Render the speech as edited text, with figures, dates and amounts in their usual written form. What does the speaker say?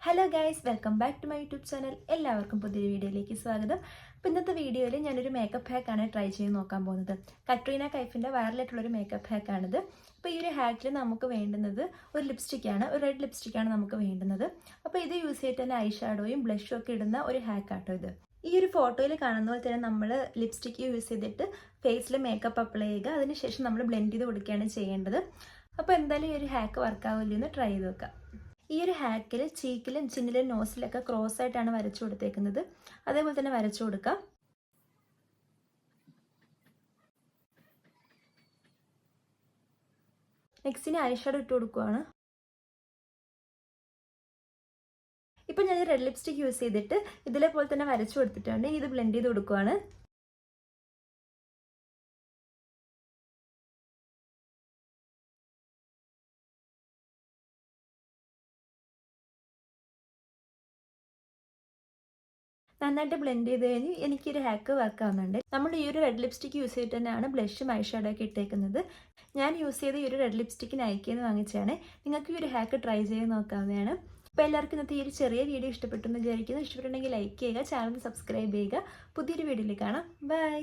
Hello guys, welcome back to my YouTube channel. എല്ലാവർക്കും പുതിയൊരു വീഡിയോയിലേക്ക് സ്വാഗതം. അപ്പോൾ ഇന്നത്തെ വീഡിയോയിൽ ഞാനൊരു മേക്കപ്പ് ഹാക്കാണ് ട്രൈ ചെയ്ത് നോക്കാൻ പോകുന്നത്. കട്രീന കൈഫിൻ്റെ വൈറലായിട്ടുള്ളൊരു മേക്കപ്പ് ഹാക്കാണിത്. അപ്പോൾ ഈ ഒരു ഹാക്കിൽ നമുക്ക് വേണ്ടുന്നത് ഒരു ലിപ്സ്റ്റിക്കാണ്, ഒരു റെഡ് ലിപ്സ്റ്റിക്കാണ് നമുക്ക് വേണ്ടുന്നത്. അപ്പോൾ ഇത് യൂസ് ചെയ്തിട്ട് തന്നെ ഐ ഷാഡോയും ബ്ലഷും ഒക്കെ ഇടുന്ന ഒരു ഹാക്കാട്ടോ ഇത്. ഈ ഒരു ഫോട്ടോയിൽ കാണുന്ന പോലെ തന്നെ നമ്മൾ ലിപ്സ്റ്റിക്ക് യൂസ് ചെയ്തിട്ട് ഫേസിൽ മേക്കപ്പ് അപ്ലൈ ചെയ്യുക, അതിനുശേഷം നമ്മൾ ബ്ലെൻഡ് ചെയ്ത് കൊടുക്കുകയാണ് ചെയ്യേണ്ടത്. അപ്പോൾ എന്തായാലും ഈ ഒരു ഹാക്ക് വർക്കാവില്ല എന്ന് ട്രൈ ചെയ്ത് നോക്കാം. ഈ ഒരു ഹാക്കിൽ ചീക്കിലും ചിന്നിലും നോസിലൊക്കെ ക്രോസ് ആയിട്ടാണ് വരച്ചു കൊടുത്തേക്കുന്നത്. അതേപോലെ തന്നെ വരച്ചു കൊടുക്കാം. നെക്സ്റ്റിന് ഐഷാഡോ ഇട്ട് കൊടുക്കുവാണ്. ഇപ്പം ഞാൻ റെഡ് ലിപ്സ്റ്റിക് യൂസ് ചെയ്തിട്ട് ഇതിലെ തന്നെ വരച്ചു കൊടുത്തിട്ടുണ്ട്. ഇത് ബ്ലെൻഡ് ചെയ്ത് കൊടുക്കുവാണ്. നന്നായിട്ട് ബ്ലെൻഡ് ചെയ്ത് കഴിഞ്ഞ് എനിക്കൊരു ഹാക്ക് വർക്ക് ആവുന്നുണ്ട്. നമ്മൾ ഈ ഒരു റെഡ് ലിപ്സ്റ്റിക്ക് യൂസ് ചെയ്തിട്ട് തന്നെയാണ് ബ്ലഷും ഐ ഷാഡോ ഒക്കെ ഇട്ടേക്കുന്നത്. ഞാൻ യൂസ് ചെയ്ത ഈ ഒരു റെഡ് ലിപ്സ്റ്റിക്ക് നൈക്കിന്ന് വാങ്ങിച്ചതാണ്. നിങ്ങൾക്ക് ഈ ഒരു ഹാക്ക് ട്രൈ ചെയ്ത് നോക്കാവുന്നതാണ്. അപ്പോൾ എല്ലാവർക്കും ഇന്നത്തെ ഈ ഒരു ചെറിയ വീഡിയോ ഇഷ്ടപ്പെട്ടു എന്ന് വിചാരിക്കുന്നു. ഇഷ്ടപ്പെട്ടുണ്ടെങ്കിൽ ലൈക്ക് ചെയ്യുക, ചാനൽ സബ്സ്ക്രൈബ് ചെയ്യുക. പുതിയൊരു വീഡിയോയിൽ കാണാം. ബൈ.